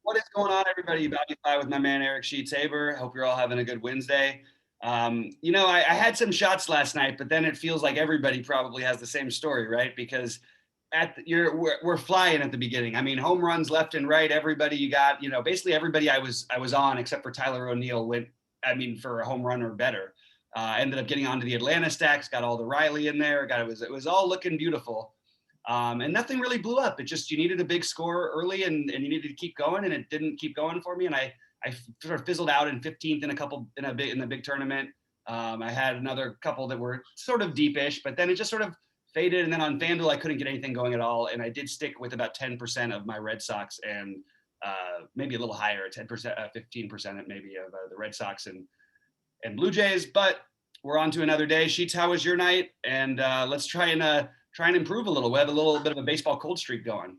What is going on, everybody? BobbyFi with my man Eric Sheets Haber. Hope you're all having a good Wednesday. I had some shots last night, but then it feels like everybody probably has the same story, right? Because we're flying at the beginning. I mean, home runs left and right. Everybody you got, basically everybody I was on except for Tyler O'Neill went. I mean, for a home run or better. Ended up getting onto the Atlanta stacks. Got all the Riley in there. It was all looking beautiful. And nothing really blew up. It just, you needed a big score early and you needed to keep going, and it didn't keep going for me. And I sort of fizzled out in 15th in the big tournament. I had another couple that were sort of deepish, but then it just sort of faded. And then on FanDuel, I couldn't get anything going at all. And I did stick with about 10% of my Red Sox and maybe a little higher, 10%, 15% maybe of the Red Sox and Blue Jays. But we're on to another day. Sheets, how was your night? And let's try and improve a little. We have a little bit of a baseball cold streak going.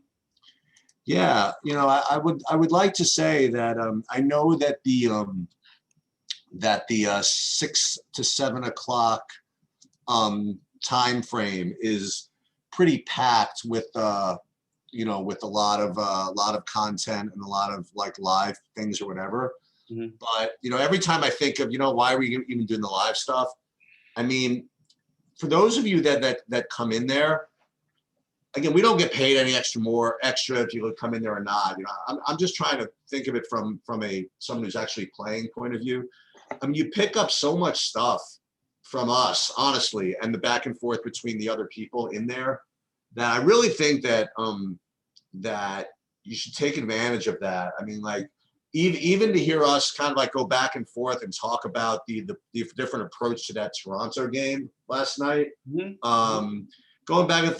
Yeah, I would like to say that I know that the 6 to 7 o'clock time frame is pretty packed with with a lot of content and a lot of like live things or whatever. Mm-hmm. But every time I think of why are we even doing the live stuff? I mean, for those of you that come in there, again, we don't get paid any extra if you come in there or not. I'm just trying to think of it from someone who's actually playing point of view. I mean, you pick up so much stuff from us, honestly, and the back and forth between the other people in there, that I really think that that you should take advantage of that. I mean, like even to hear us kind of like go back and forth and talk about the different approach to that Toronto game last night. Mm-hmm. Going back and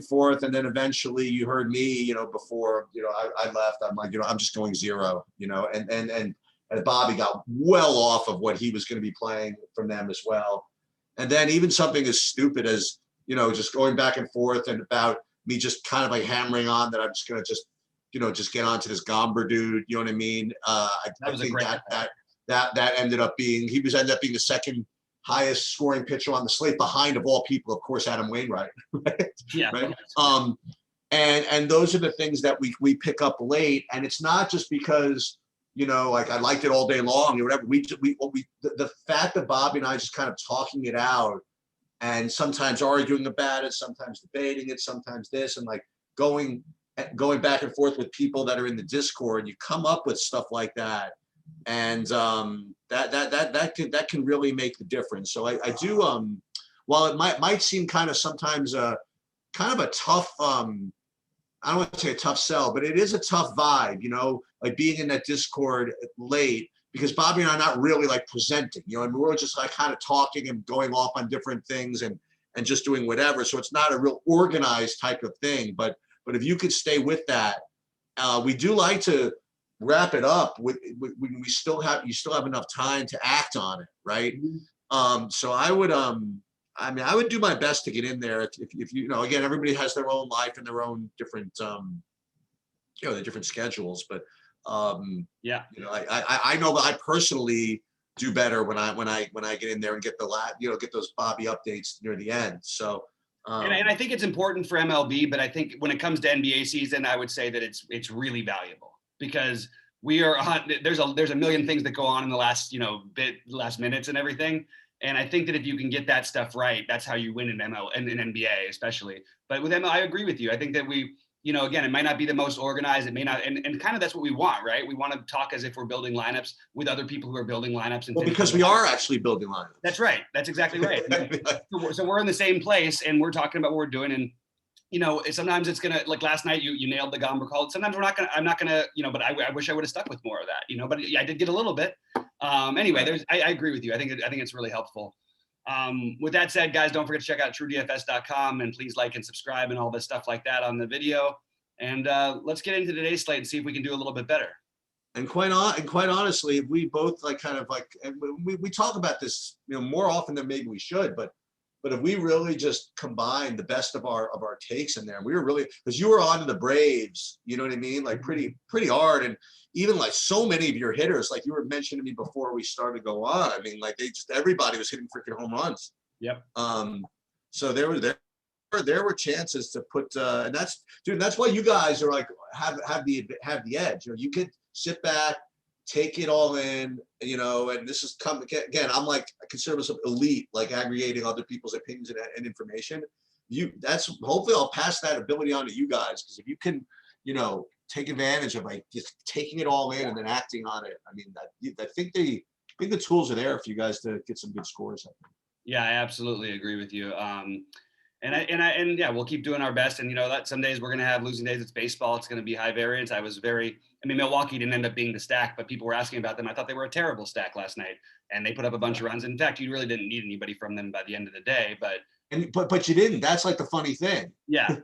forth, and then eventually you heard me, before I left, I'm like, I'm just going 0, and Bobby got well off of what he was going to be playing from them as well. And then even something as stupid as just going back and forth and about me just kind of like hammering on that I'm just going to just get onto this Gomber dude, you know what I mean? I think that ended up being the second highest scoring pitcher on the slate, behind, of all people, of course, Adam Wainwright. Right? Yeah. Right. And those are the things that we pick up late, and it's not just because like I liked it all day long or whatever. The fact that Bobby and I just kind of talking it out, and sometimes arguing about it, sometimes debating it, sometimes this, and like going back and forth with people that are in the Discord, you come up with stuff like that. And that can really make the difference. So I do, while it might seem kind of sometimes kind of a tough, I don't want to say a tough sell, but it is a tough vibe, like being in that Discord late, because Bobby and I are not really like presenting, and we're just like kind of talking and going off on different things and just doing whatever. So it's not a real organized type of thing. But if you could stay with that, we do like to wrap it up when you still have enough time to act on it, right? Mm-hmm. So I would do my best to get in there. If again, everybody has their own life and their own different the different schedules, but yeah, I know that I personally do better when I get in there and get get those Bobby updates near the end. So and I think it's important for MLB, but I think when it comes to NBA season, I would say that it's really valuable, because there's a million things that go on in the last last minutes and everything. And I think that if you can get that stuff right, that's how you win in ML and in NBA especially. But with ML, I agree with you. I think that we, again, it might not be the most organized. It may not, and kind of that's what we want, right? We want to talk as if we're building lineups with other people who are building lineups. Well, because we are actually building lineups. That's right. That's exactly right. So we're in the same place, and we're talking about what we're doing. And sometimes it's gonna, like last night, you nailed the Gomber call. Sometimes I'm not gonna, but I wish I would have stuck with more of that, but I did get a little bit. Anyway, I agree with you. I think it's really helpful. With that said, guys, don't forget to check out truedfs.com, and please like and subscribe and all this stuff like that on the video. And let's get into today's slate and see if we can do a little bit better. And quite honestly, we both we talk about this, more often than maybe we should, but if we really just combine the best of our takes in there, we were really, because you were on to the Braves, you know what I mean? Like pretty hard. And even like so many of your hitters, like you were mentioning to me before we started to go on, I mean, like everybody was hitting freaking home runs. Yep. So there were chances to put, and that's, dude, that's why you guys are like, have the edge. You know, you could sit back, take it all in, you know, and this is again, I'm like, I consider myself elite, like aggregating other people's opinions and information. Hopefully I'll pass that ability on to you guys, because if you can, you know, take advantage of like just taking it all in and then acting on it. I mean, I think the tools are there for you guys to get some good scores. I think. Yeah, I absolutely agree with you. And yeah, we'll keep doing our best. And you know that some days we're going to have losing days. It's baseball. It's going to be high variance. I mean, Milwaukee didn't end up being the stack, but people were asking about them. I thought they were a terrible stack last night, and they put up a bunch of runs. In fact, you really didn't need anybody from them by the end of the day. But you didn't. That's like the funny thing. Yeah,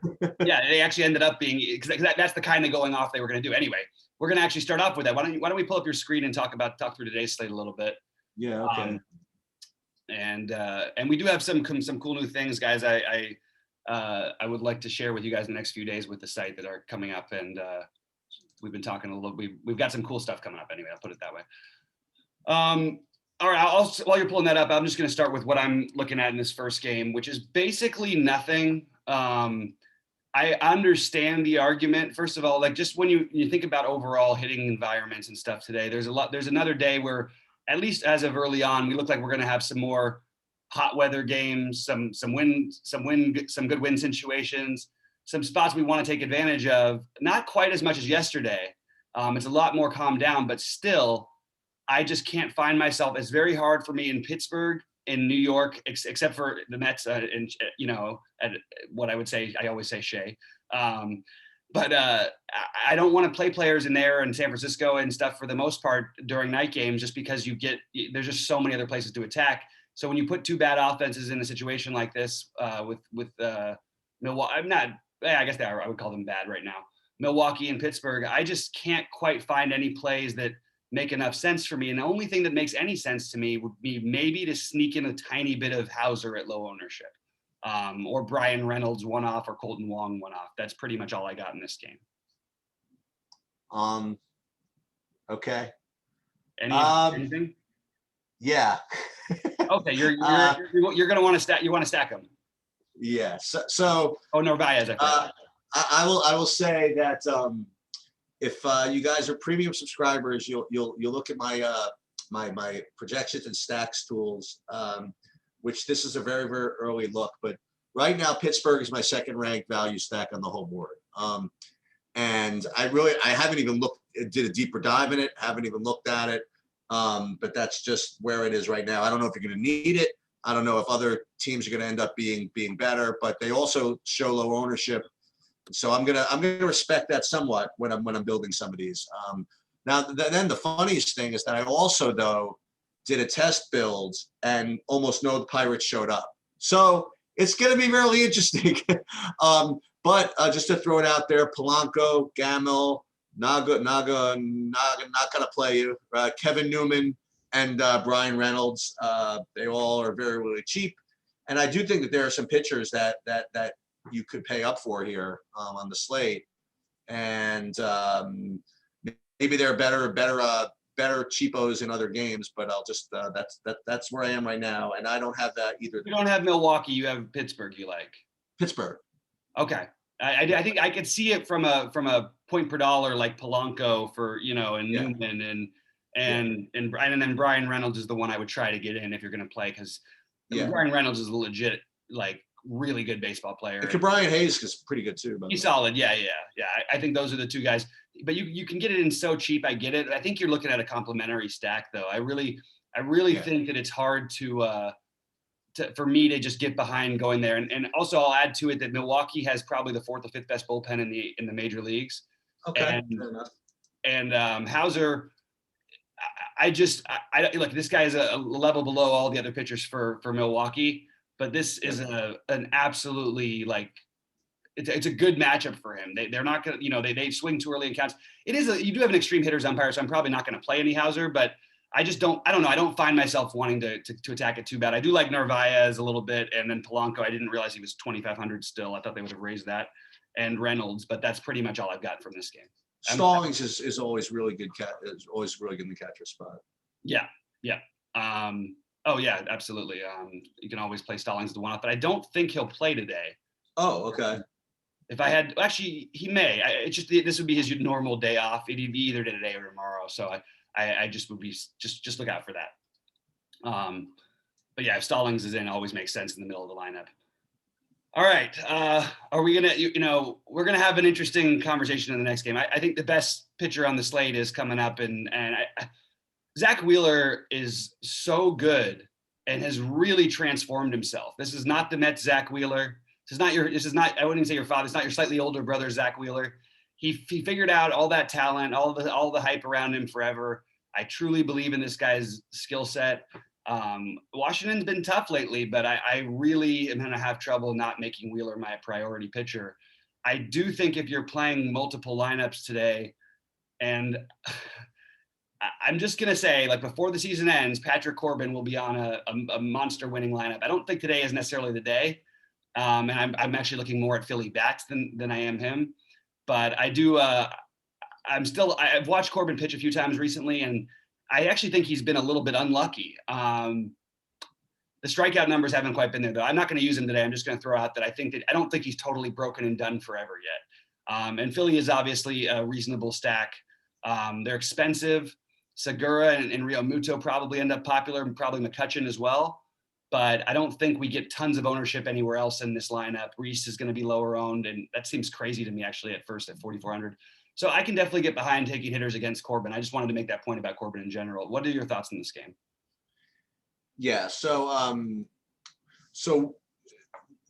yeah, they actually ended up being, because that's the kind of going off they were going to do. Anyway, we're going to actually start off with that. Why don't we pull up your screen and talk through today's slate a little bit? Yeah. Okay. And we do have some cool new things, guys. I would like to share with you guys in the next few days with the site that are coming up, and we've been talking a little. We've got some cool stuff coming up. Anyway, I'll put it that way. All right. While you're pulling that up, I'm just going to start with what I'm looking at in this first game, which is basically nothing. I understand the argument. First of all, like just when you think about overall hitting environments and stuff today, there's another day where, at least as of early on, we look like we're going to have some more hot weather games, some good win situations, some spots we want to take advantage of. Not quite as much as yesterday. It's a lot more calmed down, but still, I just can't find myself. It's very hard for me in Pittsburgh, in New York, except for the Mets, and you know, at what I would say, I always say Shea. But I don't want to play players in there in San Francisco and stuff for the most part during night games, just because there's just so many other places to attack. So when you put two bad offenses in a situation like this with Milwaukee, I guess I would call them bad right now, Milwaukee and Pittsburgh, I just can't quite find any plays that make enough sense for me. And the only thing that makes any sense to me would be maybe to sneak in a tiny bit of Hauser at low ownership. Or Brian Reynolds one-off, or Colton Wong one-off. That's pretty much all I got in this game. Okay. Anything? Yeah. Okay, you're gonna want to stack. You want to stack them. Yeah. So. Oh, Narvaez. I will say that if you guys are premium subscribers, you'll look at my my projections and stacks tools. Which this is a very, very early look, but right now Pittsburgh is my second ranked value stack on the whole board. And I haven't even did a deeper dive in it, haven't even looked at it. But that's just where it is right now. I don't know if you're going to need it. I don't know if other teams are going to end up being better, but they also show low ownership. So I'm gonna respect that somewhat when I'm building some of these. Now then the funniest thing is that I also though did a test build and almost no Pirates showed up. So it's going to be really interesting. But just to throw it out there, Polanco, Gamel, Naga, not going to play you. Kevin Newman and Brian Reynolds, they all are very, really cheap. And I do think that there are some pitchers that you could pay up for here on the slate. And maybe they're better cheapos in other games, but I'll just that's where I am right now, and I don't have that either. You don't have Milwaukee, you have Pittsburgh. You like Pittsburgh? Okay, I think I could see it from a point per dollar like Polanco for and Newman and then Brian Reynolds is the one I would try to get in if you're going to play, because Brian Reynolds is a legit really good baseball player. And Brian Hayes is pretty good too. He's solid. Yeah. I think those are the two guys. But you can get it in so cheap. I get it. I think you're looking at a complimentary stack, though. I really think that it's hard for me to just get behind going there. And also, I'll add to it that Milwaukee has probably the fourth or fifth best bullpen in the major leagues. Okay. And Hauser, I look. This guy is a level below all the other pitchers for Milwaukee. But this is an absolutely it's a good matchup for him. They're not going to, they swing too early in counts. You do have an extreme hitters umpire, so I'm probably not going to play any Hauser, but I don't know. I don't find myself wanting to attack it too bad. I do like Narvaez a little bit. And then Polanco, I didn't realize he was 2,500 still. I thought they would have raised that, and Reynolds, but that's pretty much all I've got from this game. Stallings is always really good. Is always really good in the catcher spot. Yeah. Oh yeah, absolutely. You can always play Stallings the one-off, but I don't think he'll play today. Oh, okay. If I had, actually, he may. It's just this would be his normal day off. It'd be either today or tomorrow. So I just would be just look out for that. But yeah, if Stallings is in, it always makes sense in the middle of the lineup. All right. Are we gonna, we're gonna have an interesting conversation in the next game. I think the best pitcher on the slate is coming up, and Zach Wheeler is so good and has really transformed himself. This is not the Mets Zach Wheeler. This is not, I wouldn't even say your father. It's not your slightly older brother, Zach Wheeler. He figured out all that talent, all the hype around him forever. I truly believe in this guy's skill set. Washington's been tough lately, but I really am going to have trouble not making Wheeler my priority pitcher. I do think if you're playing multiple lineups today, and I'm just going to say, like, before the season ends, Patrick Corbin will be on a monster winning lineup. I don't think today is necessarily the day. And I'm actually looking more at Philly bats than I am him. But I do, I've watched Corbin pitch a few times recently, and I actually think he's been a little bit unlucky. The strikeout numbers haven't quite been there, though. I'm not going to use him today. I'm just going to throw out that I don't think he's totally broken and done forever yet. And Philly is obviously a reasonable stack. They're expensive. Segura and Rio Muto probably end up popular, and probably McCutchen as well. But I don't think we get tons of ownership anywhere else in this lineup. Reese is going to be lower owned, and that seems crazy to me actually at first at 4,400. So I can definitely get behind taking hitters against Corbin. I just wanted to make that point about Corbin in general. What are your thoughts on this game? Yeah. So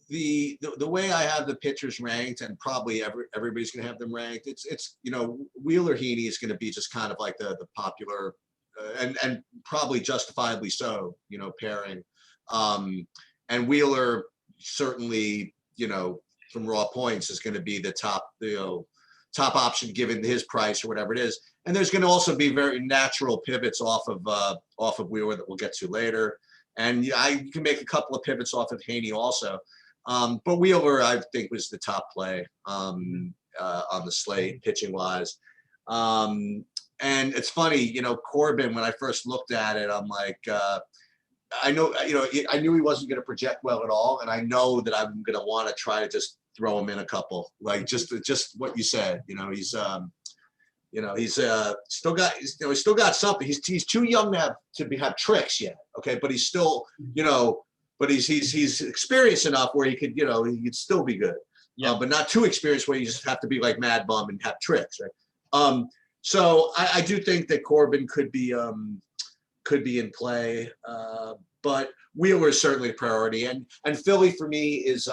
the way I have the pitchers ranked, and probably everybody's going to have them ranked. It's Wheeler Heaney is going to be just kind of like the popular and probably justifiably so, pairing. And Wheeler certainly, from raw points is going to be the top option given his price or whatever it is. And there's going to also be very natural pivots off of Wheeler that we'll get to later. And you can make a couple of pivots off of Haney also. But Wheeler, I think, was the top play on the slate pitching wise. And it's funny, Corbin, when I first looked at it, I'm like, I know, I knew he wasn't going to project well at all. And I know that I'm going to want to try to just throw him in a couple, like just what you said, he's still got something. He's too young to have tricks yet. Okay. But he's still, but he's experienced enough where he could still be good. Yeah. But not too experienced where you just have to be like Mad Bum and have tricks. Right. So I do think that Corbin could be in play, but Wheeler is certainly a priority, and Philly for me is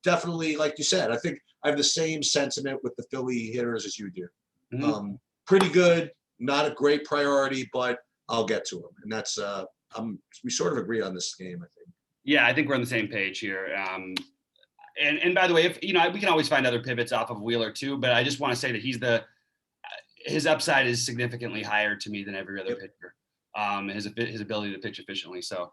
definitely, like you said. I think I have the same sentiment with the Philly hitters as you do. Mm-hmm. Pretty good, not a great priority, but I'll get to them, and that's we sort of agree on this game, I think. Yeah, I think we're on the same page here. And by the way, if we can always find other pivots off of Wheeler too, but I just want to say that his upside is significantly higher to me than every other pitcher. His ability to pitch efficiently. So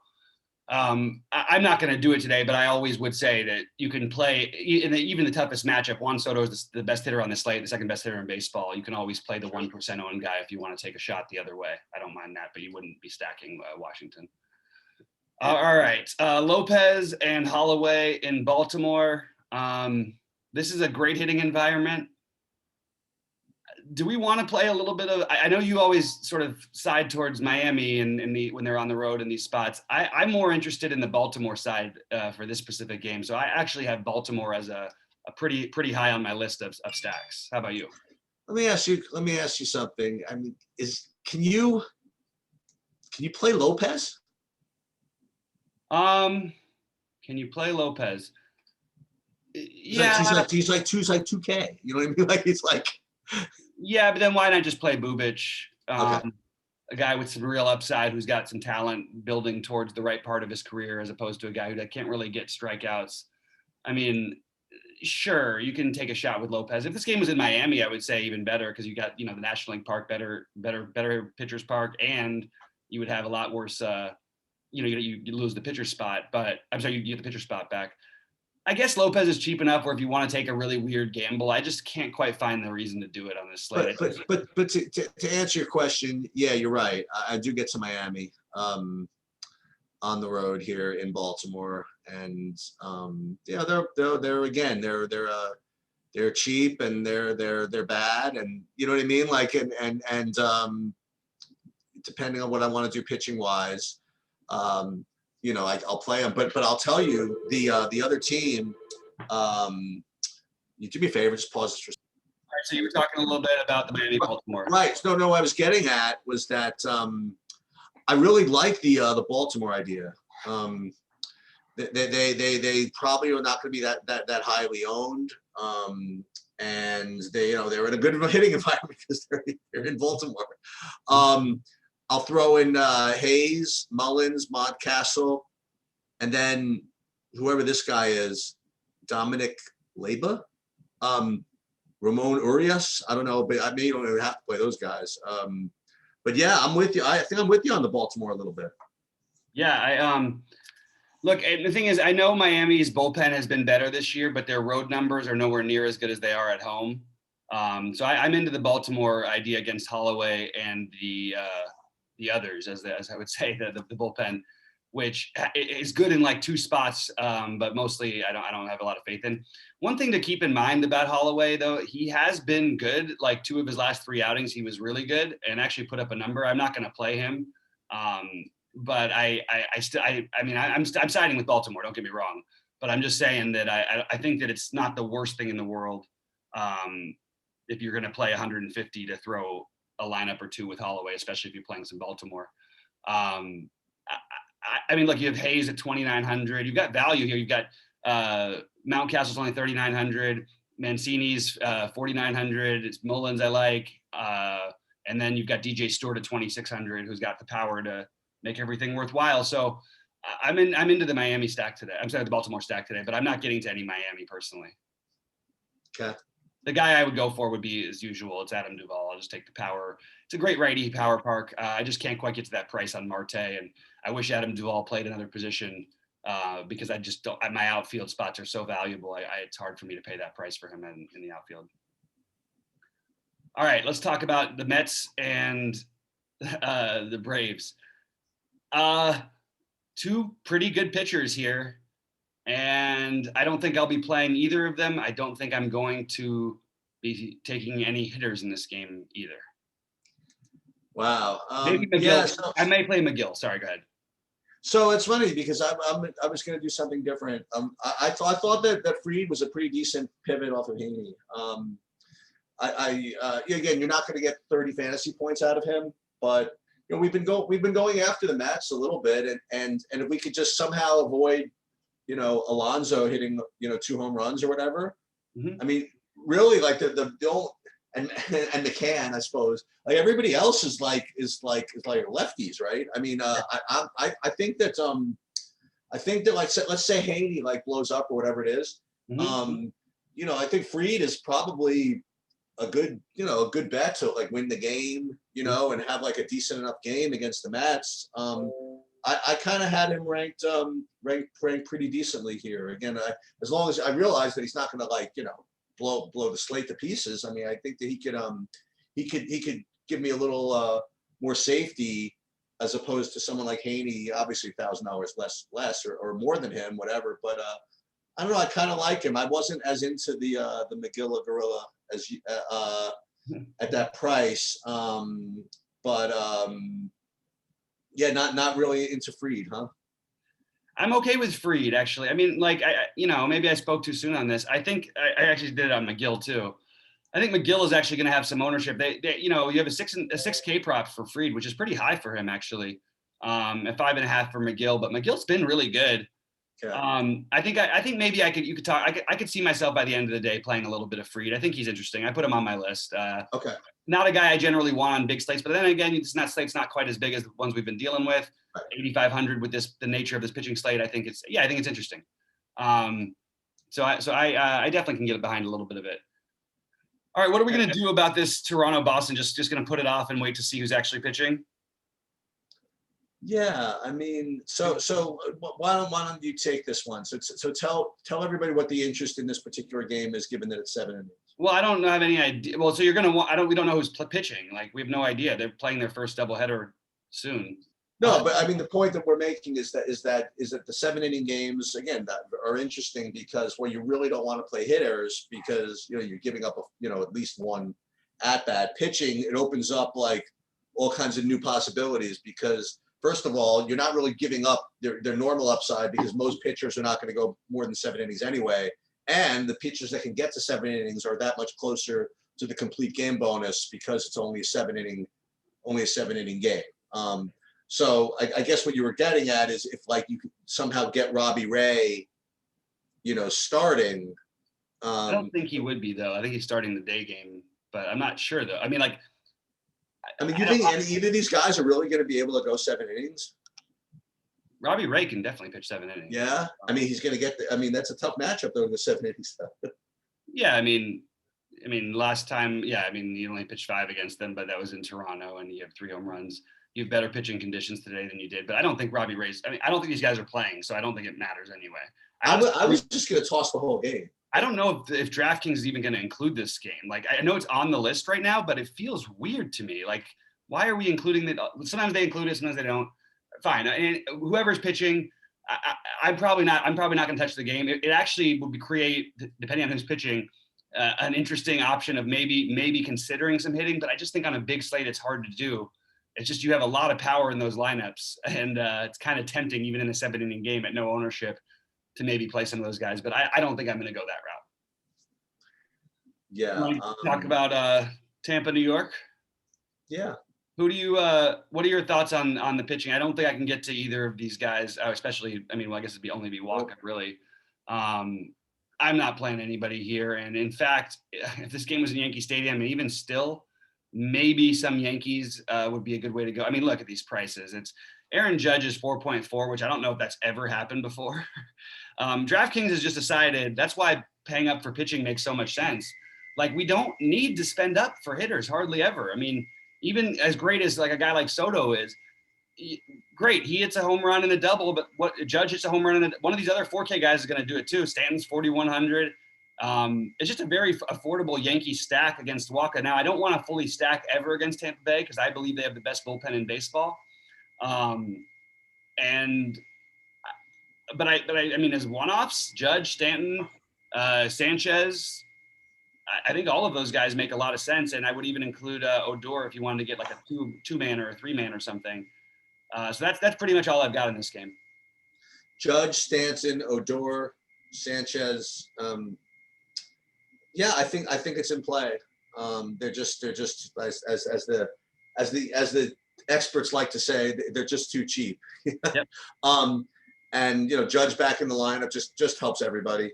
I'm not going to do it today, but I always would say that you can play even the toughest matchup. Juan Soto is the best hitter on the slate, the second best hitter in baseball. You can always play the 1% owned guy if you want to take a shot the other way. I don't mind that, but you wouldn't be stacking Washington. All right. Lopez and Holloway in Baltimore. This is a great hitting environment. Do we want to play a little bit of? I know you always sort of side towards Miami when they're on the road in these spots. I'm more interested in the Baltimore side for this specific game. So I actually have Baltimore as a pretty high on my list of stacks. How about you? Let me ask you something. I mean, can you play Lopez? Can you play Lopez? Yeah, he's like 2K. You know what I mean? Like he's like. Yeah, but then why not just play Bubic, okay. A guy with some real upside who's got some talent building towards the right part of his career, as opposed to a guy who can't really get strikeouts. I mean, sure, you can take a shot with Lopez. If this game was in Miami, I would say even better, because you got the National League Park, better pitcher's park, and you would have a lot worse. You lose the pitcher spot, but I'm sorry, you get the pitcher spot back. I guess Lopez is cheap enough where if you want to take a really weird gamble, I just can't quite find the reason to do it on this slate. But to answer your question, yeah, you're right. I do get to Miami on the road here in Baltimore, And yeah, they're again, they're cheap and they're bad, and you know what I mean. Like and depending on what I want to do pitching wise, you know, I'll play them. But I'll tell you the other team. You do me a favor, just pause this for. All right, so you were talking a little bit about the Miami Baltimore. Right. No, what I was getting at was that I really like the Baltimore idea. They probably are not going to be that highly owned, and they're in a good hitting environment because they're in Baltimore. I'll throw in Hayes, Mullins, Mountcastle, and then whoever this guy is, Dominic Leba, Ramon Urias. I don't know, but I mean, you don't even have to play those guys. But yeah, I'm with you. I think I'm with you on the Baltimore a little bit. Yeah, look, and the thing is, I know Miami's bullpen has been better this year, but their road numbers are nowhere near as good as they are at home. So I'm into the Baltimore idea against Holloway and the others, as I would say, the bullpen, which is good in like two spots, but mostly I don't have a lot of faith in. One thing to keep in mind about Holloway, though, he has been good. Like 2 of his last 3 outings, he was really good and actually put up a number. I'm not going to play him. But I'm siding with Baltimore. Don't get me wrong, but I'm just saying that I think that it's not the worst thing in the world if you're going to play 150 to throw a lineup or 2 with Holloway, especially if you're playing some Baltimore. I mean, look, you have Hayes at 2,900. You've got value here. You've got Mountcastle's only 3,900. Mancini's 4,900. It's Mullins I like, and then you've got DJ Stewart at 2,600, who's got the power to make everything worthwhile. So I'm into the Miami stack today. I'm sorry, the Baltimore stack today, but I'm not getting to any Miami personally. Okay. The guy I would go for would be, as usual, it's Adam Duvall. I'll just take the power. It's a great righty power park. I just can't quite get to that price on Marte, and I wish Adam Duvall played another position because I just don't. My outfield spots are so valuable. It's hard for me to pay that price for him in the outfield. All right, let's talk about the Mets and the Braves. 2 pretty good pitchers here, and I don't think I'll be playing either of them. I don't think I'm going to be taking any hitters in this game either. Wow. Maybe McGill. Yeah, so, I may play McGill. Sorry, go ahead. So it's funny because I was going to do something different. I thought that Fried was a pretty decent pivot off of Haney. Again, you're not going to get 30 fantasy points out of him, but you know, we've been going after the Mets a little bit, and if we could just somehow avoid, you know, Alonso hitting, you know, 2 home runs or whatever. Mm-hmm. I mean, really, like the old and McCann, I suppose. Like everybody else is like lefties, right? I mean, I think that like let's say Haney like blows up or whatever it is. Mm-hmm. You know, I think Fried is probably a good bet to like win the game, you know, and have like a decent enough game against the Mets. I kind of had him ranked pretty decently here. Again, as long as I realize that he's not going to like, you know, blow the slate to pieces. I mean, I think that he could give me a little more safety as opposed to someone like Haney, obviously $1,000 less or more than him, whatever. But I don't know. I kind of like him. I wasn't as into the McGill Gorilla as at that price, but yeah, not really into Fried, huh? I'm okay with Fried, actually. I mean, like, maybe I spoke too soon on this. I think I actually did it on McGill too. I think McGill is actually going to have some ownership. They you have a 6K prop for Fried, which is pretty high for him actually. At 5.5 for McGill, but McGill's been really good. Okay. I think maybe I could see myself by the end of the day playing a little bit of Fried. I think he's interesting. I put him on my list. Okay. Not a guy I generally want on big slates, but then again, slate's not quite as big as the ones we've been dealing with. Right. 8,500 with the nature of this pitching slate. I think it's interesting. So I definitely can get behind a little bit of it. All right, what are we going to do about this Toronto Boston? Just going to put it off and wait to see who's actually pitching? Yeah, I mean, so why don't you take this one? So tell everybody what the interest in this particular game is, given that it's 7 innings. Well, I don't have any idea. Well, so you're gonna want. We don't know who's pitching. Like we have no idea. They're playing their first doubleheader soon. No, but I mean, the point that we're making is that the 7 inning games, again, that are interesting because where you really don't want to play hitters because, you're giving up, at least one at bat. Pitching, it opens up like all kinds of new possibilities because first of all, you're not really giving up their normal upside because most pitchers are not going to go more than 7 innings anyway. And the pitchers that can get to 7 innings are that much closer to the complete game bonus because it's only a 7 inning game. So I guess what you were getting at is if like you could somehow get Robbie Ray, starting. I don't think he would be though. I think he's starting the day game, but I'm not sure though. I mean, like, you think either of these guys are really going to be able to go 7 innings? Robbie Ray can definitely pitch 7 innings. Yeah, I mean he's going to get. That's a tough matchup though, the 7 innings stuff. Yeah, I mean, last time, yeah, I mean, he only pitched 5 against them, but that was in Toronto, and you have 3 home runs. You have better pitching conditions today than you did, but I don't think Robbie Ray's. I don't think these guys are playing, so I don't think it matters anyway. I was just going to toss the whole game. I don't know if DraftKings is even going to include this game. Like, I know it's on the list right now, but it feels weird to me. Like, why are we including it? Sometimes they include it, sometimes they don't. Fine, and whoever's pitching, I'm probably not going to touch the game. It actually would create, depending on who's pitching, an interesting option of maybe considering some hitting. But I just think on a big slate, it's hard to do. It's just you have a lot of power in those lineups, and it's kind of tempting, even in a 7-inning game at no ownership, to maybe play some of those guys. But I don't think I'm going to go that route. Yeah. Talk about Tampa, New York. Yeah. Who do you? What are your thoughts on the pitching? I don't think I can get to either of these guys, especially. I guess it'd only be Walker really. I'm not playing anybody here, and in fact, if this game was in Yankee Stadium, and even still, maybe some Yankees would be a good way to go. Look at these prices. It's Aaron Judge is 4.4, which I don't know if that's ever happened before. DraftKings has just decided that's why paying up for pitching makes so much sense. Like, we don't need to spend up for hitters hardly ever. Even as great as like a guy like Soto is, great, he hits a home run and a double, but what Judge hits a home run and one of these other 4K guys is going to do it too. Stanton's 4,100. It's just a very affordable Yankee stack against Walker. Now, I don't want to fully stack ever against Tampa Bay because I believe they have the best bullpen in baseball. But as one-offs, Judge, Stanton, Sanchez, I think all of those guys make a lot of sense, and I would even include Odor if you wanted to get like a two-man or a 3-man or something. So that's pretty much all I've got in this game. Judge, Stanton, Odor, Sanchez. Yeah, I think it's in play. They're just as the experts like to say, they're just too cheap. Yep. And Judge back in the lineup just helps everybody.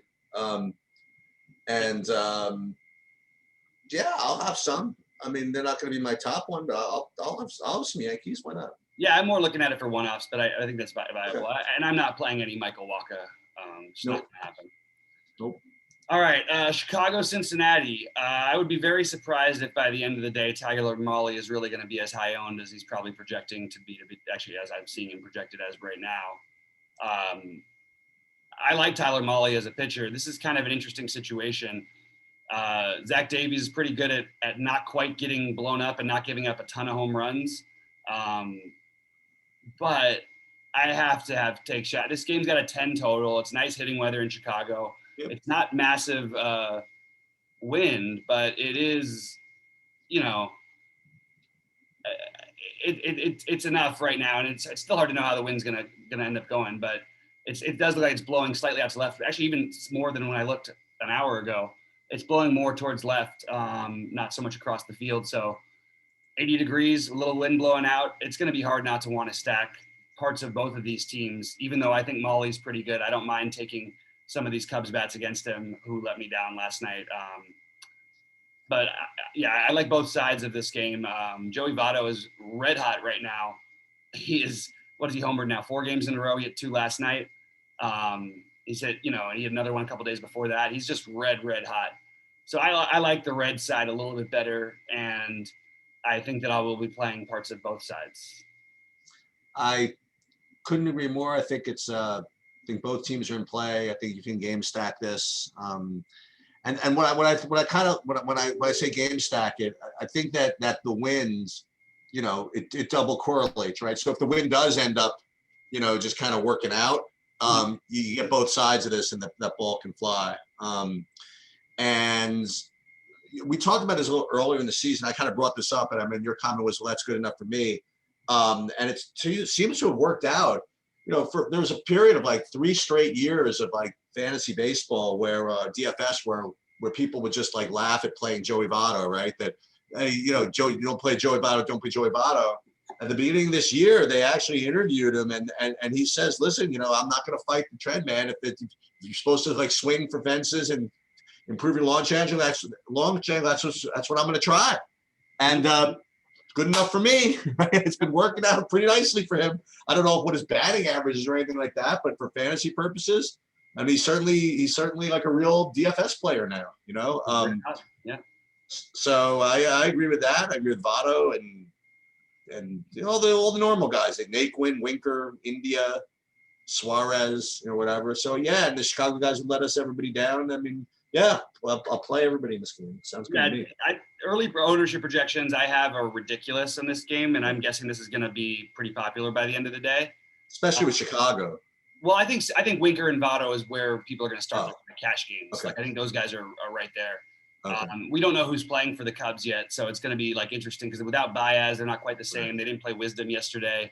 Yeah, I'll have some. They're not going to be my top one, but I'll have some Yankees. Why not? Yeah, I'm more looking at it for one-offs, but I think that's viable. Okay. And I'm not playing any Michael Wacha. It's Nope. not going to happen. Nope. All right, Chicago, Cincinnati. I would be very surprised if by the end of the day, Tyler Mahle is really going to be as high owned as he's probably projecting to be actually, as I'm seeing him projected as right now. I like Tyler Mahle as a pitcher. This is kind of an interesting situation. Zach Davies is pretty good at not quite getting blown up and not giving up a ton of home runs. But I have to take shot. This game's got a 10 total. It's nice hitting weather in Chicago. Yep. It's not massive wind, but it is, it's enough right now. And it's still hard to know how the wind's gonna end up going, but it does look like it's blowing slightly out to left. Actually, even more than when I looked an hour ago. It's blowing more towards left, not so much across the field. So 80 degrees, a little wind blowing out. It's going to be hard not to want to stack parts of both of these teams, even though I think Mahle's pretty good. I don't mind taking some of these Cubs bats against him who let me down last night. But I like both sides of this game. Joey Votto is red hot right now. He is, what is he homered now? 4 games in a row. He had 2 last night. He said, and he had another one a couple days before that. He's just red hot. So I like the red side a little bit better, and I think that I will be playing parts of both sides. I couldn't agree more. I think I think both teams are in play. I think you can game stack this. And when I say game stack it, I think that the winds it double correlates, right? So if the wind does end up, just kind of working out, you get both sides of this, and that ball can fly. And we talked about this a little earlier in the season. I kind of brought this up, and I mean, your comment was, well, that's good enough for me. And it seems to have worked out. There was a period of like 3 straight years of like fantasy baseball where DFS, where people would just like laugh at playing Joey Votto, right? That, hey, Joe, you don't play Joey Votto, don't play Joey Votto. At the beginning of this year, they actually interviewed him, and he says, listen, I'm not going to fight the trend, man. If you're supposed to like swing for fences and improve your launch angle, that's what I'm going to try. And good enough for me. Right? It's been working out pretty nicely for him. I don't know what his batting average is or anything like that, but for fantasy purposes, I mean, he's certainly like a real DFS player now. Yeah. So I agree with that. I agree with Votto and all the normal guys like Naquin, Winker, India, Suarez, whatever. So yeah, and the Chicago guys would let everybody down. I mean, yeah, well, I'll play everybody in this game. Sounds good to me. Early ownership projections I have are ridiculous in this game, and I'm guessing this is going to be pretty popular by the end of the day. Especially with Chicago. Well, I think Winker and Votto is where people are going to start the cash games. Okay. Like, I think those guys are right there. Okay. We don't know who's playing for the Cubs yet, so it's going to be like interesting because without Baez, they're not quite the same. Right. They didn't play Wisdom yesterday.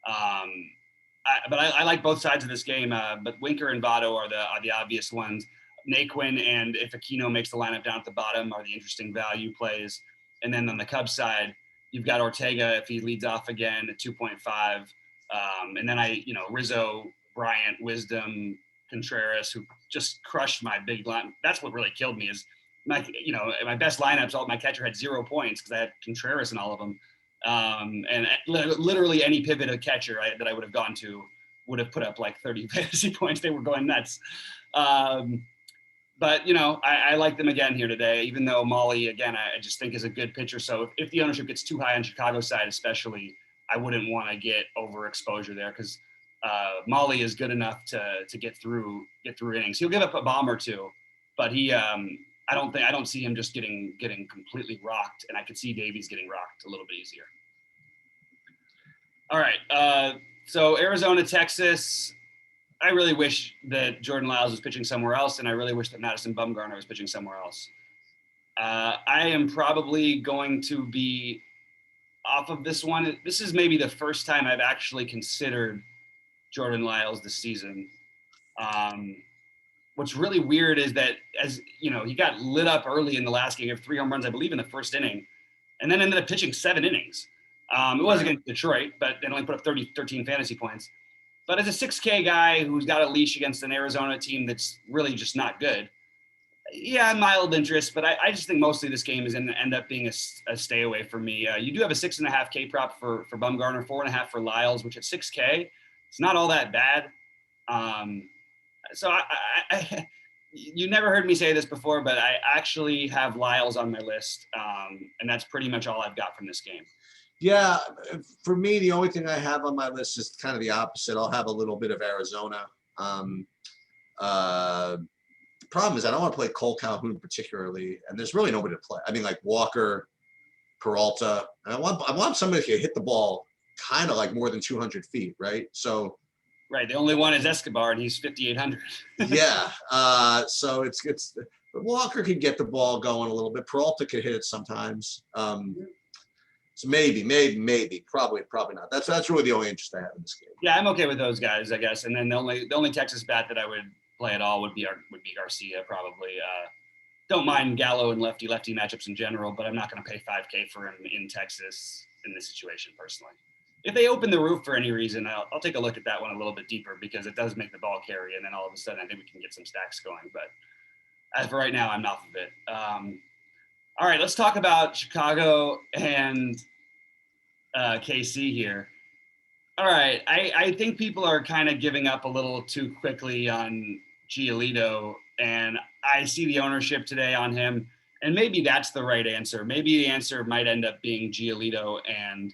But I like both sides of this game. But Winker and Votto are the obvious ones. Naquin and if Aquino makes the lineup down at the bottom are the interesting value plays. And then on the Cubs side, you've got Ortega if he leads off again at 2.5. And then Rizzo, Bryant, Wisdom, Contreras, who just crushed my big line. That's what really killed me is my best lineups, all my catcher had 0 points because I had Contreras in all of them. And literally any pivot of catcher that I would have gone to would have put up like 30 fantasy points. They were going nuts. But, I like them again here today, even though Molly, again, I just think is a good pitcher. So if the ownership gets too high on Chicago side, especially, I wouldn't want to get overexposure there because Molly is good enough to get through innings. He'll give up a bomb or two, but he I don't see him just getting completely rocked, and I could see Davies getting rocked a little bit easier. All right, so Arizona, Texas. I really wish that Jordan Lyles was pitching somewhere else, and I really wish that Madison Bumgarner was pitching somewhere else. I am probably going to be off of this one. This is maybe the first time I've actually considered Jordan Lyles this season. What's really weird is that he got lit up early in the last game. He had 3 home runs, I believe, in the first inning, and then ended up pitching 7 innings. It was against Detroit, but they only put up 13 fantasy points. But as a 6K guy who's got a leash against an Arizona team that's really just not good, yeah, mild interest, but I just think mostly this game is going to end up being a stay away for me. You do have a 6.5K prop for Bumgarner, 4.5 for Lyles, which at 6K, it's not all that bad. So I you never heard me say this before, but I actually have Lyles on my list, and that's pretty much all I've got from this game. Yeah, for me, the only thing I have on my list is kind of the opposite. I'll have a little bit of Arizona. The problem is I don't want to play Cole Calhoun particularly, and there's really nobody to play. I mean, like Walker, Peralta. And I want somebody who can hit the ball kind of like more than 200 feet, right? So. Right. The only one is Escobar, and he's 5,800. Yeah. So it's Walker can get the ball going a little bit. Peralta could hit it sometimes. So maybe, probably not. That's really the only interest I have in this game. Yeah, I'm okay with those guys, I guess. And then the only Texas bat that I would play at all would be Garcia, probably. Don't mind Gallo and lefty matchups in general, but I'm not going to pay $5K for him in Texas in this situation personally. If they open the roof for any reason, I'll take a look at that one a little bit deeper because it does make the ball carry, and then all of a sudden I think we can get some stacks going. But as for right now, I'm off of it. All right, let's talk about Chicago and KC here. All right, I think people are kind of giving up a little too quickly on Giolito, and I see the ownership today on him, and maybe that's the right answer. Maybe the answer might end up being Giolito and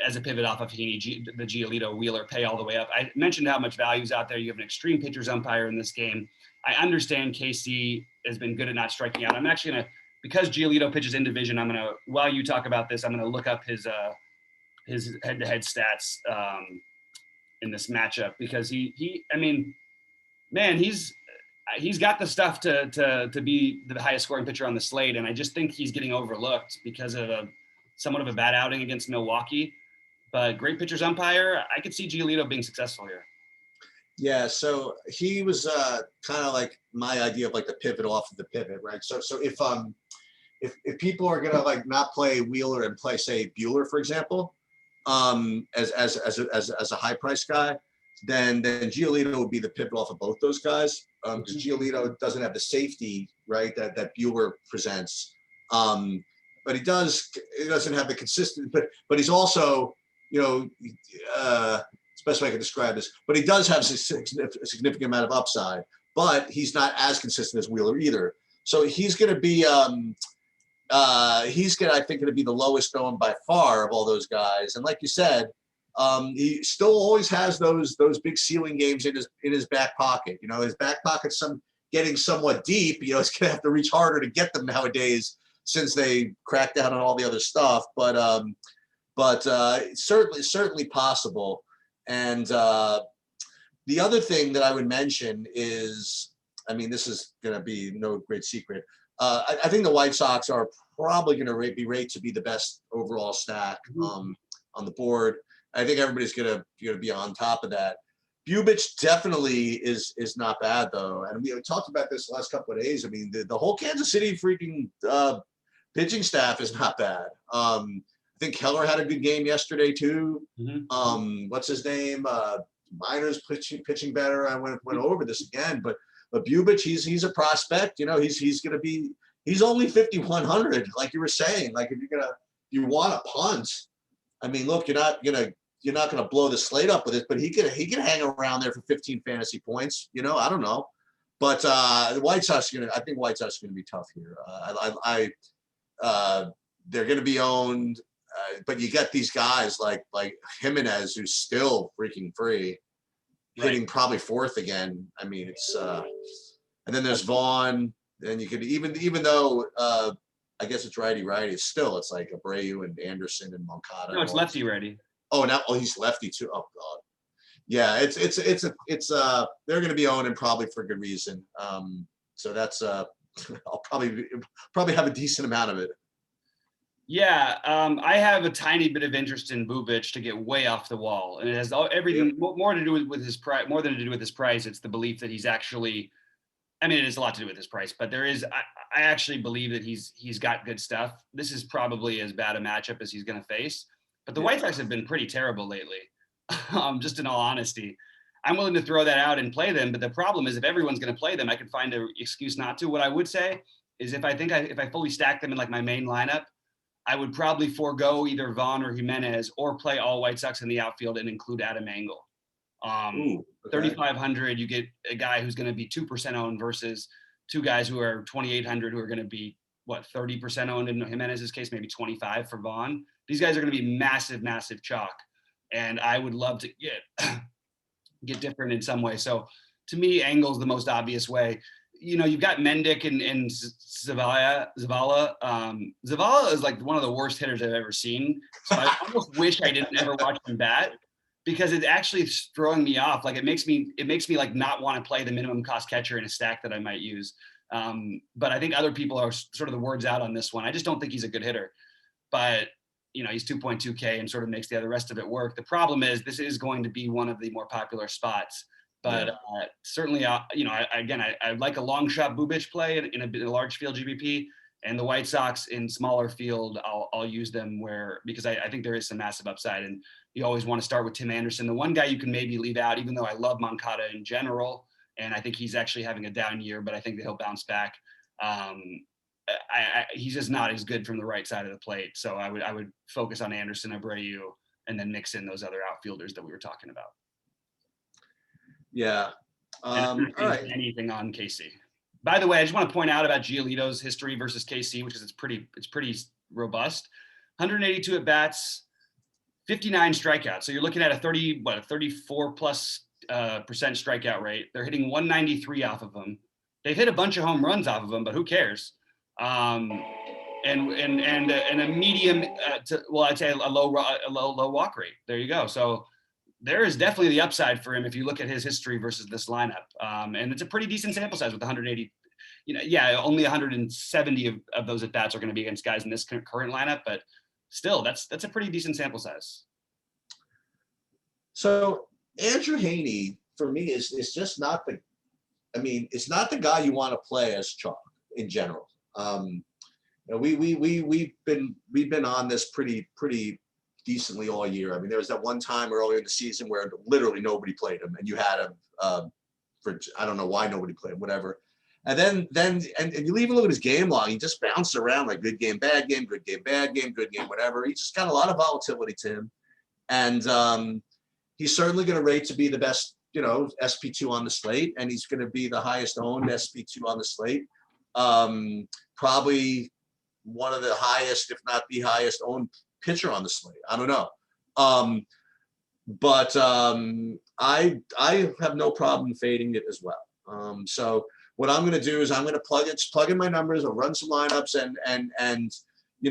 as a pivot off of Heaney, the Giolito Wheeler pay all the way up. I mentioned how much value's out there. You have an extreme pitcher's umpire in this game. I understand KC has been good at not striking out. I'm actually going to because Giolito pitches in division, while you talk about this, I'm gonna look up his head-to-head stats in this matchup, because I mean, man, he's got the stuff to be the highest scoring pitcher on the slate, and I just think he's getting overlooked because of somewhat of a bad outing against Milwaukee. But great pitchers umpire, I could see Giolito being successful here. Yeah, so he was kind of like my idea of like the pivot off of the pivot, right? So if people are gonna like not play Wheeler and play, say, Bueller, for example, as a high price guy, then Giolito would be the pivot off of both those guys, because Giolito doesn't have the safety, right, that Bueller presents, but he doesn't have the consistent, but he's also, you know, it's the best way I can describe this, but he does have a significant amount of upside, but he's not as consistent as Wheeler either. So he's going to be, I think, going to be the lowest owned by far of all those guys. And like you said, he still always has those big ceiling games in his back pocket. You know, his back pocket's getting somewhat deep. You know, it's going to have to reach harder to get them nowadays since they cracked down on all the other stuff. But it's certainly possible. And the other thing that I would mention is, I mean, this is going to be no great secret. I think the White Sox are probably going to be rated to be the best overall stack on the board. I think everybody's going to be on top of that. Bubich definitely is not bad, though. And we talked about this the last couple of days. I mean, the whole Kansas City freaking pitching staff is not bad. I think Keller had a good game yesterday too. What's his name? Minor's pitching better. I went over this again, but Bubich, he's a prospect. You know, he's only 5,100, like you were saying. Like if you want to punt, I mean, look, you're not gonna blow the slate up with it, but he can hang around there for 15 fantasy points. You know, I don't know, but the White Sox I think White Sox are gonna be tough here. They're gonna be owned. But you get these guys like Jimenez, who's still freaking free, hitting probably fourth again. I mean, it's and then there's Vaughn. And you could even though I guess it's righty, it's like Abreu and Anderson and Moncada. No, it's lefty righty. Oh, now he's lefty too. Oh God, yeah, it's they're going to be owning probably for good reason. So that's I'll probably have a decent amount of it. Yeah, I have a tiny bit of interest in Bubich to get way off the wall, and it has everything more to do with his price, more than to do with his price. It's the belief that he's actually, I mean, it has a lot to do with his price, but there is, I actually believe that he's got good stuff. This is probably as bad a matchup as he's going to face, but the White Sox have been pretty terrible lately. Just in all honesty, I'm willing to throw that out and play them, but the problem is if everyone's going to play them, I could find an excuse not to. What I would say is if I fully stack them in like my main lineup, I would probably forego either Vaughn or Jimenez or play all White Sox in the outfield and include Adam Engel. 3,500, you get a guy who's going to be 2% owned versus two guys who are 2,800 who are going to be, 30% owned in Jimenez's case, maybe 25 for Vaughn. These guys are going to be massive, massive chalk. And I would love to get different in some way. So to me, Engel's the most obvious way. You know, you've got Mendick and Zavala. Zavala is like one of the worst hitters I've ever seen. So I almost wish I didn't ever watch him bat because it's actually throwing me off. Like it makes me like not want to play the minimum cost catcher in a stack that I might use. But I think other people are sort of the words out on this one. I just don't think he's a good hitter. But you know, he's 2.2K and sort of makes the rest of it work. The problem is this is going to be one of the more popular spots. But certainly, you know, I like a long shot Bubich play in a large field GBP, and the White Sox in smaller field, I'll use them because I think there is some massive upside, and you always want to start with Tim Anderson. The one guy you can maybe leave out, even though I love Moncada in general, and I think he's actually having a down year, but I think that he'll bounce back. He's just not as good from the right side of the plate, so I would focus on Anderson, Abreu, and then mix in those other outfielders that we were talking about. Yeah. All right. Anything on KC. By the way, I just want to point out about Giolito's history versus KC, which is it's pretty robust. 182 at bats, 59 strikeouts. So you're looking at a 34 plus percent strikeout rate. They're hitting 193 off of them. They've hit a bunch of home runs off of them, but who cares? Um, and a medium I'd say a low walk rate. There you go. So there is definitely the upside for him if you look at his history versus this lineup. And it's a pretty decent sample size with 180. Only 170 of those at bats are going to be against guys in this current lineup, but still, that's a pretty decent sample size. So Andrew Heaney for me is just not the. I mean, it's not the guy you want to play as chalk in general. We've been on this pretty decently all year. I mean, there was that one time earlier in the season where literally nobody played him, and you had him for I don't know why nobody played him, whatever. And then you even look at his game log, he just bounced around like good game, bad game, good game, bad game, good game, whatever. He just got a lot of volatility to him, and he's certainly going to rate to be the best, SP2 on the slate, and he's going to be the highest owned SP2 on the slate. Probably one of the highest, if not the highest owned pitcher on the slate. I don't know. But I have no problem fading it as well. So what I'm going to do is I'm going to plug in my numbers. I'll run some lineups and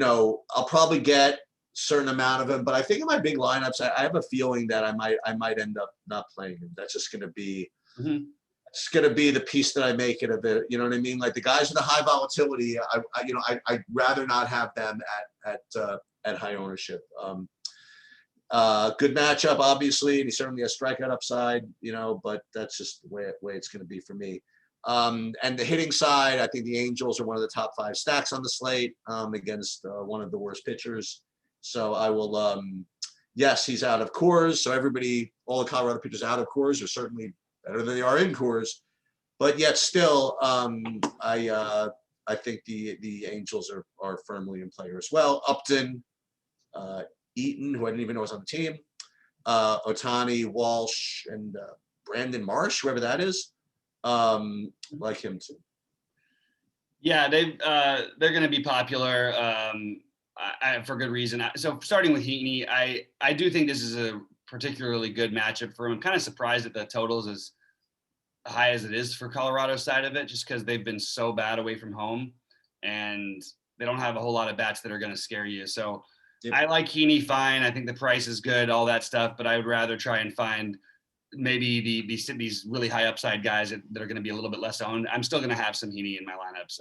I'll probably get a certain amount of them. But I think in my big lineups, I have a feeling that I might end up not playing him. That's just going to be. Mm-hmm. It's going to be the piece that I make it of it. You know what I mean? Like the guys with the high volatility, I'd rather not have them at high ownership. Good matchup, obviously, and he certainly has strikeout upside, but that's just the way it's going to be for me. And the hitting side, I think the Angels are one of the top 5 stacks on the slate against one of the worst pitchers. So I will, yes, he's out of Coors. So all the Colorado pitchers out of Coors are certainly better than they are in Coors, but yet still, I think the Angels are firmly in play as well. Upton, Eaton, who I didn't even know was on the team, Ohtani, Walsh, and Brandon Marsh, whoever that is, like him too. Yeah, they're going to be popular for good reason. So starting with Heaney, I do think this is a particularly good matchup for him. I'm kind of surprised that the totals as high as it is for Colorado's side of it, just because they've been so bad away from home and they don't have a whole lot of bats that are going to scare you. So yep. I like Heaney fine. I think the price is good, all that stuff, but I would rather try and find maybe these really high upside guys that are going to be a little bit less owned. I'm still going to have some Heaney in my lineups.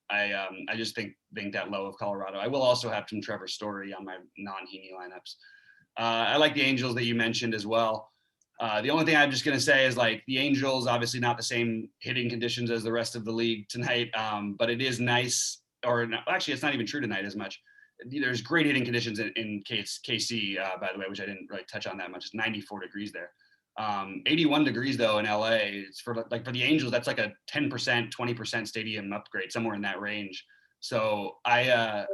I just think that low of Colorado. I will also have some Trevor Story on my non-Heaney lineups. I like the Angels that you mentioned as well. The only thing I'm just going to say is like the Angels, obviously not the same hitting conditions as the rest of the league tonight, but it is nice, actually it's not even true tonight as much. There's great hitting conditions in KC, by the way, which I didn't really touch on that much. It's 94 degrees there. 81 degrees though in LA. It's for the Angels, that's like a 10%, 20% stadium upgrade, somewhere in that range. So I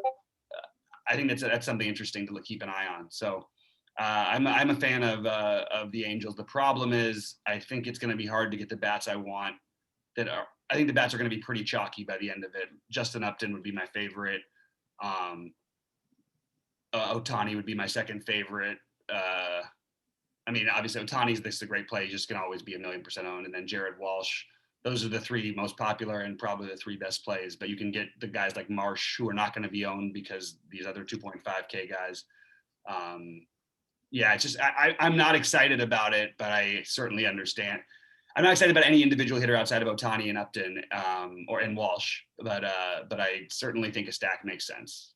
think that's something interesting to keep an eye on. So I'm a fan of the Angels. The problem is I think it's going to be hard to get the bats I want. I think the bats are going to be pretty chalky by the end of it. Justin Upton would be my favorite. Ohtani would be my second favorite. I mean, obviously Ohtani's this is a great play. He just can always be 1,000,000% owned. And then Jared Walsh. Those are the 3 most popular and probably the 3 best plays. But you can get the guys like Marsh who are not going to be owned because these other 2.5K guys. Yeah, it's just I'm not excited about it, but I certainly understand. I'm not excited about any individual hitter outside of Ohtani and Upton and Walsh, but I certainly think a stack makes sense.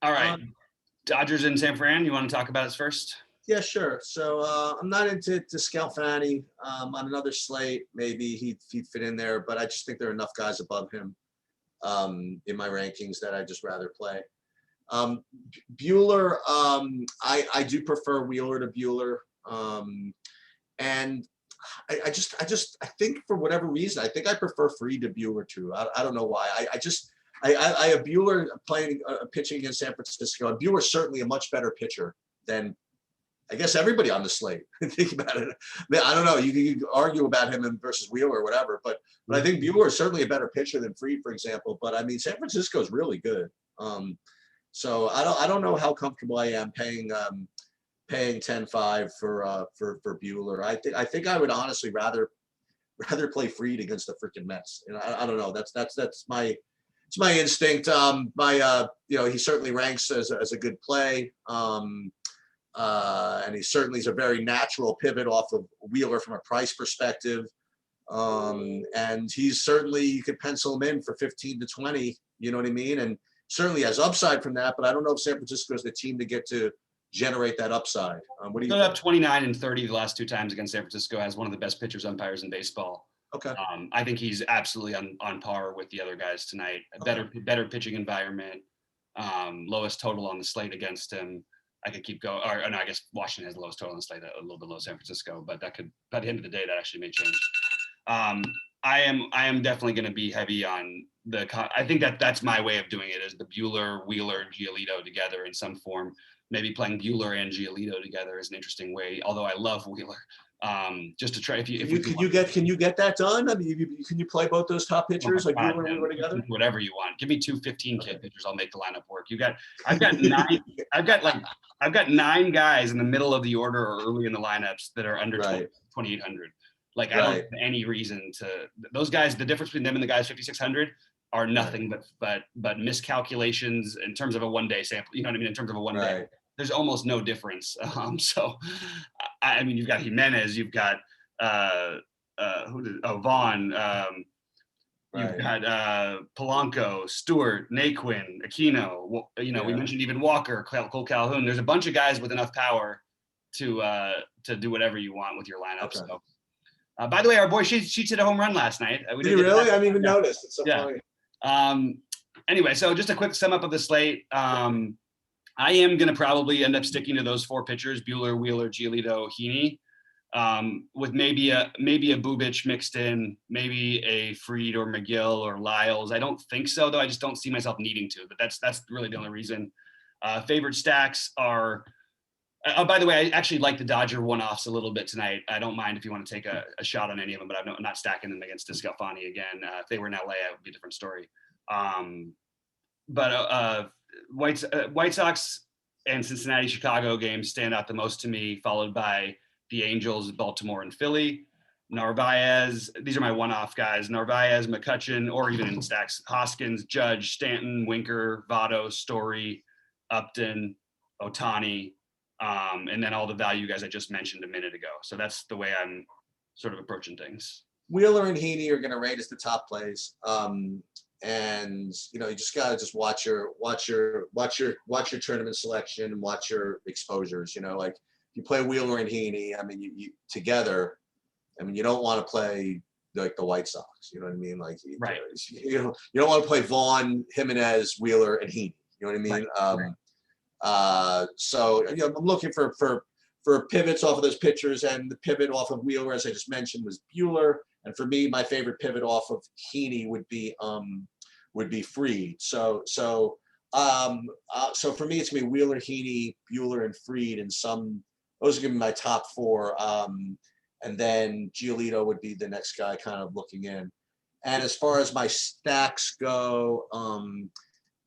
All right, Dodgers in San Fran. You want to talk about us first? Yeah, sure. So I'm not into Scalfani on another slate. Maybe he'd fit in there, but I just think there are enough guys above him in my rankings that I just rather play. Bueller, I do prefer Wheeler to Bueller, and I think for whatever reason I think I prefer Fried to Bueller too. I don't know why. I have Bueller pitching against San Francisco, and Bueller's certainly a much better pitcher than I guess everybody on the slate. Think about it. I don't know. You can argue about him versus Wheeler or whatever, but I think Bueller is certainly a better pitcher than Fried, for example. But I mean, San Francisco is really good. So I don't know how comfortable I am paying 10.5 for Bueller. I think I would honestly rather rather play Fried against the freaking Mets. And I don't know. That's my instinct. He certainly ranks as a good play. And he certainly is a very natural pivot off of Wheeler from a price perspective. And he's certainly, you could pencil him in for 15 to 20, you know what I mean? And certainly has upside from that, but I don't know if San Francisco is the team to get to generate that upside. What do you think? Up 29 and 30 the last 2 times against San Francisco, has one of the best pitchers umpires in baseball. Okay. I think he's absolutely on par with the other guys tonight. Better pitching environment, lowest total on the slate against him. I could keep going. Or no, I guess Washington has the lowest total on the slate, a little below San Francisco, but that could, by the end of the day, that actually may change. I am definitely going to be heavy on I think that's my way of doing it, is the Buehler, Wheeler, Giolito together in some form. Maybe playing Buehler and Giolito together is an interesting way, although I love Wheeler. Just to try, can you get that done? I mean, can you play both those top pitchers like Buehler and Wheeler together? Whatever you want. Give me 2 15K pitchers, I'll make the lineup work. I've got 9 guys in the middle of the order or early in the lineups that are under 2,800. Like, I don't have any reason to. Those guys, the difference between them and the guys 5,600 are nothing but miscalculations in terms of a one-day sample. You know what I mean? In terms of a one day, there's almost no difference. So, I mean, you've got Jimenez, you've got Vaughn, you've got Polanco, Stewart, Naquin, Aquino. We mentioned even Walker, Cole Calhoun. There's a bunch of guys with enough power to do whatever you want with your lineup. Okay. So. By the way, our boy Sheets hit a home run last night. Did he really? I didn't even notice. It's so funny. Anyway, so just a quick sum up of the slate. I am going to probably end up sticking to those 4 pitchers: Buehler, Wheeler, Giolito, Heaney, with maybe a Bubic mixed in, maybe a Fried or McGill or Lyles. I don't think so, though. I just don't see myself needing to. But that's really the only reason. Favorite stacks are. Oh, by the way, I actually like the Dodger one-offs a little bit tonight. I don't mind if you want to take a shot on any of them, but I'm not stacking them against Descalfani again. If they were in LA, it would be a different story. But White Sox and Cincinnati, Chicago games stand out the most to me, followed by the Angels, Baltimore, and Philly. Narvaez, these are my one-off guys. Narvaez, McCutchen, or even in stacks, Hoskins, Judge, Stanton, Winker, Votto, Story, Upton, Ohtani, and then all the value guys I just mentioned a minute ago. So that's the way I'm sort of approaching things. Wheeler and Heaney are going to rate as the top plays. And you just got to watch your tournament selection and watch your exposures. Like you play Wheeler and Heaney, I mean, you together. I mean, you don't want to play like the White Sox. You know what I mean? Like you don't want to play Vaughn, Jimenez, Wheeler, and Heaney. You know what I mean? So I'm looking for pivots off of those pitchers, and the pivot off of Wheeler, as I just mentioned, was Buehler. And for me, my favorite pivot off of Heaney would be Fried. So for me, it's gonna be Wheeler, Heaney, Buehler, and Fried, and those are gonna be my top 4. And then Giolito would be the next guy kind of looking in. And as far as my stacks go,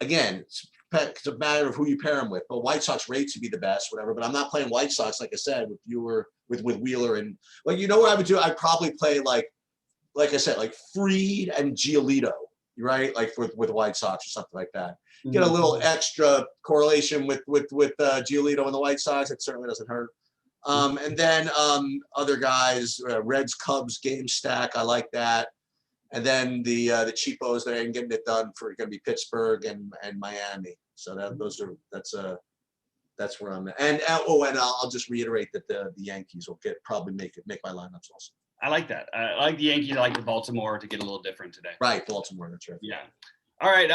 again, it's a matter of who you pair them with. But White Sox rates would be the best, whatever. But I'm not playing White Sox, like I said, with Wheeler. And what I would do? I'd probably play like I said, like Fried and Giolito, right? Like with White Sox or something like that. Get a little extra correlation with Giolito and the White Sox. It certainly doesn't hurt. And then other guys, Reds, Cubs game stack. I like that. And then the cheapos that ain't getting it done for going to be Pittsburgh and Miami. So that's where I'm at. And I'll just reiterate that the Yankees will probably make my lineups also. I like that. I like the Yankees. I like the Baltimore to get a little different today. Right, Baltimore. That's right. Yeah. All right,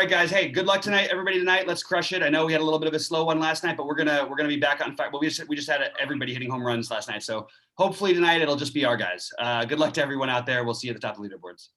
guys. Hey, good luck tonight, everybody. Tonight, let's crush it. I know we had a little bit of a slow one last night, but we're gonna be back on fire. Well, we just had everybody hitting home runs last night, so hopefully tonight it'll just be our guys. Good luck to everyone out there. We'll see you at the top of the leaderboards.